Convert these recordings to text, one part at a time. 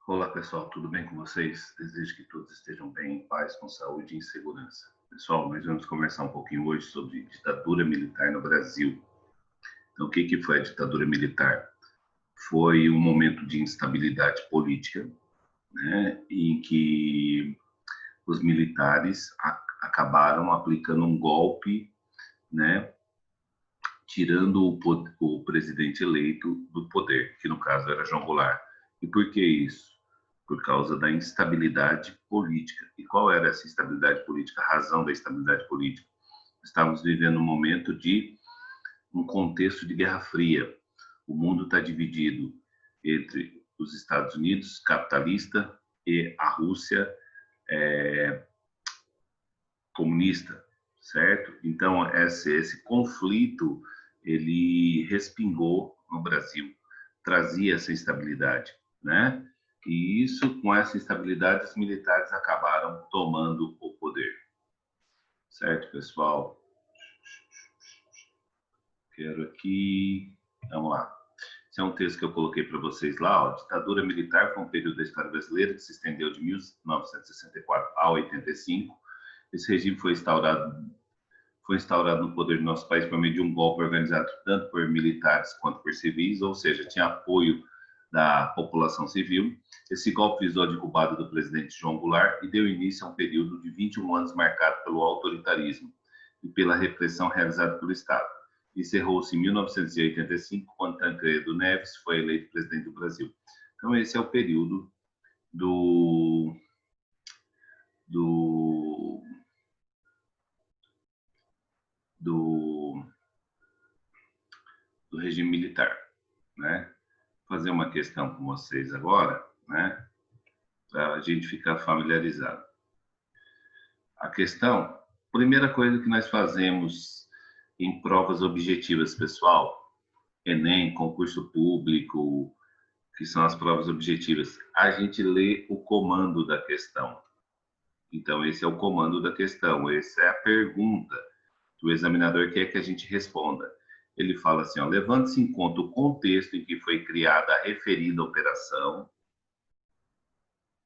Olá pessoal, tudo bem com vocês? Desejo que todos estejam bem, em paz, com saúde e em segurança. Pessoal, nós vamos conversar um pouquinho hoje sobre ditadura militar no Brasil. Então, o que foi a ditadura militar? Foi um momento de instabilidade política, né, em que os militares acabaram aplicando um golpe, né, tirando o presidente eleito do poder, que no caso era João Goulart. E por que isso? Por causa da instabilidade política. E qual era essa instabilidade política? A razão da instabilidade política? Estamos vivendo um momento de um contexto de Guerra Fria. O mundo está dividido entre os Estados Unidos, capitalista, e a Rússia, comunista, certo? Então, esse conflito, ele respingou no Brasil, trazia essa instabilidade, né? E isso, com essa instabilidade, os militares acabaram tomando o poder. Certo, pessoal? Quero aqui... Vamos lá. Esse é um texto que eu coloquei para vocês lá. Ó. Ditadura militar foi um período da história brasileira que se estendeu de 1964 a 85. Esse regime foi instaurado no poder do nosso país por meio de um golpe organizado tanto por militares quanto por civis, ou seja, tinha apoio da população civil. Esse golpe visou a derrubada do presidente João Goulart e deu início a um período de 21 anos marcado pelo autoritarismo e pela repressão realizada pelo Estado. Encerrou-se em 1985, quando Tancredo Neves foi eleito presidente do Brasil. Então, esse é o período do regime militar, né? Vou fazer uma questão com vocês agora, né? Para a gente ficar familiarizado. A questão, primeira coisa que nós fazemos em provas objetivas, pessoal, Enem, concurso público, que são as provas objetivas, a gente lê o comando da questão. Então, esse é o comando da questão, essa é a pergunta que o examinador quer que a gente responda. Ele fala assim, ó, levando-se em conta o contexto em que foi criada a referida operação,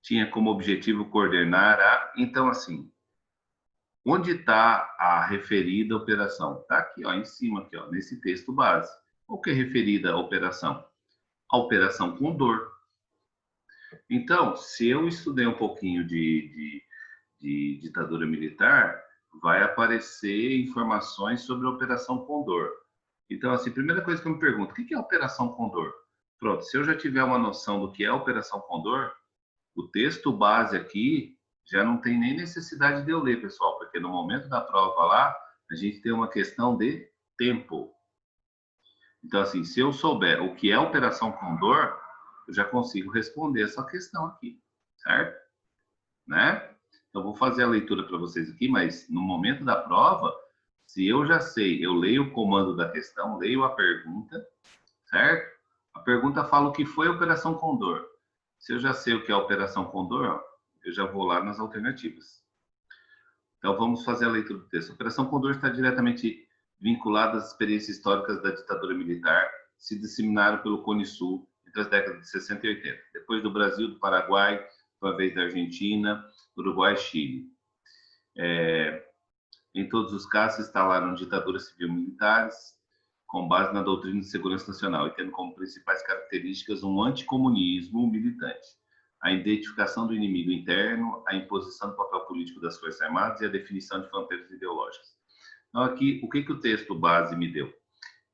tinha como objetivo coordenar a... Então, assim, onde está a referida operação? Está aqui, ó, em cima, aqui, ó, nesse texto base. O que é referida a operação? A Operação Condor. Então, se eu estudei um pouquinho de ditadura militar, vai aparecer informações sobre a Operação Condor. Então, assim, primeira coisa que eu me pergunto, o que é a Operação Condor? Pronto, se eu já tiver uma noção do que é a Operação Condor, o texto base aqui já não tem nem necessidade de eu ler, pessoal, porque no momento da prova lá, a gente tem uma questão de tempo. Então, assim, se eu souber o que é a Operação Condor, eu já consigo responder essa questão aqui, certo? Né? Então, vou fazer a leitura para vocês aqui, mas no momento da prova, se eu já sei, eu leio o comando da questão, leio a pergunta, certo? A pergunta fala o que foi a Operação Condor. Se eu já sei o que é a Operação Condor, eu já vou lá nas alternativas. Então, vamos fazer a leitura do texto. A Operação Condor está diretamente vinculada às experiências históricas da ditadura militar, se disseminaram pelo Cone Sul entre as décadas de 60 e 80. Depois do Brasil, do Paraguai, uma vez da Argentina, Uruguai e Chile. Em todos os casos, se instalaram ditaduras civil-militares com base na doutrina de segurança nacional e tendo como principais características um anticomunismo militante, a identificação do inimigo interno, a imposição do papel político das Forças Armadas e a definição de fronteiras ideológicas. Então, aqui, o que o texto base me deu?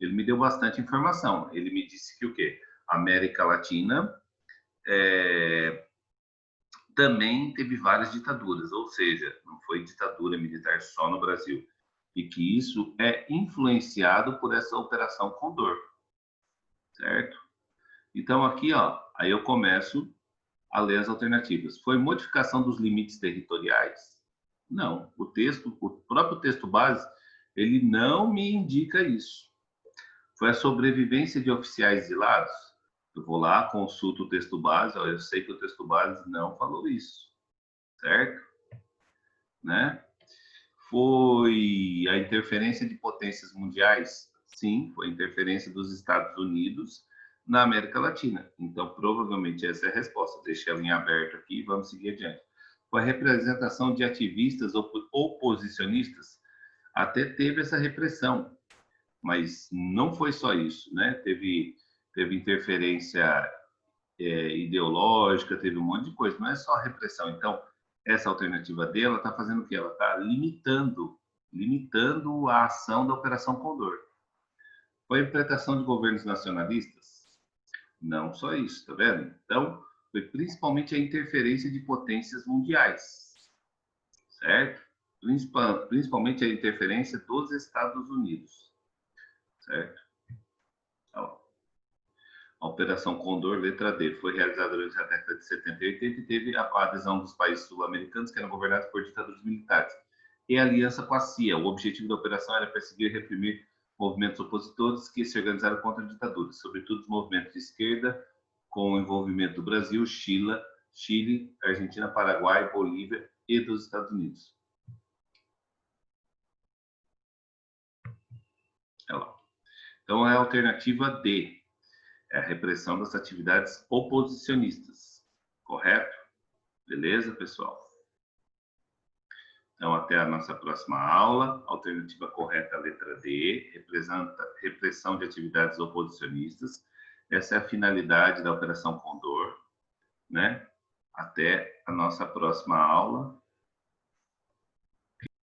Ele me deu bastante informação. Ele me disse que o quê? A América Latina também teve várias ditaduras, ou seja, não foi ditadura militar só no Brasil. E que isso é influenciado por essa Operação Condor, certo? Então, aqui, ó, aí eu começo a ler as alternativas. Foi modificação dos limites territoriais? Não. O próprio texto base, ele não me indica isso. Foi a sobrevivência de oficiais exilados? Eu vou lá, consulto o texto base, ó, eu sei que o texto base não falou isso, certo? Né? Foi a interferência de potências mundiais? Sim, foi a interferência dos Estados Unidos na América Latina. Então, provavelmente essa é a resposta. Deixei ela em aberto aqui e vamos seguir adiante. Foi a representação de ativistas oposicionistas, até teve essa repressão, mas não foi só isso, né? Teve interferência ideológica, teve um monte de coisa, não é só a repressão. Então, essa alternativa dela está fazendo o quê? Ela está limitando a ação da Operação Condor. Foi a implementação de governos nacionalistas? Não só isso, tá vendo? Então, foi principalmente a interferência de potências mundiais, certo? Principalmente a interferência dos Estados Unidos, certo? Então, a Operação Condor, letra D, foi realizada durante a década de 70 e 80 e teve a adesão dos países sul-americanos que eram governados por ditaduras militares e a aliança com a CIA. O objetivo da operação era perseguir e reprimir movimentos opositores que se organizaram contra ditaduras, sobretudo os movimentos de esquerda, com o envolvimento do Brasil, Chile, Argentina, Paraguai, Bolívia e dos Estados Unidos. Então, é a alternativa D, é a repressão das atividades oposicionistas, correto? Beleza, pessoal? Então, até a nossa próxima aula. Alternativa correta, letra D, repressão de atividades oposicionistas. Essa é a finalidade da Operação Condor, né? Até a nossa próxima aula.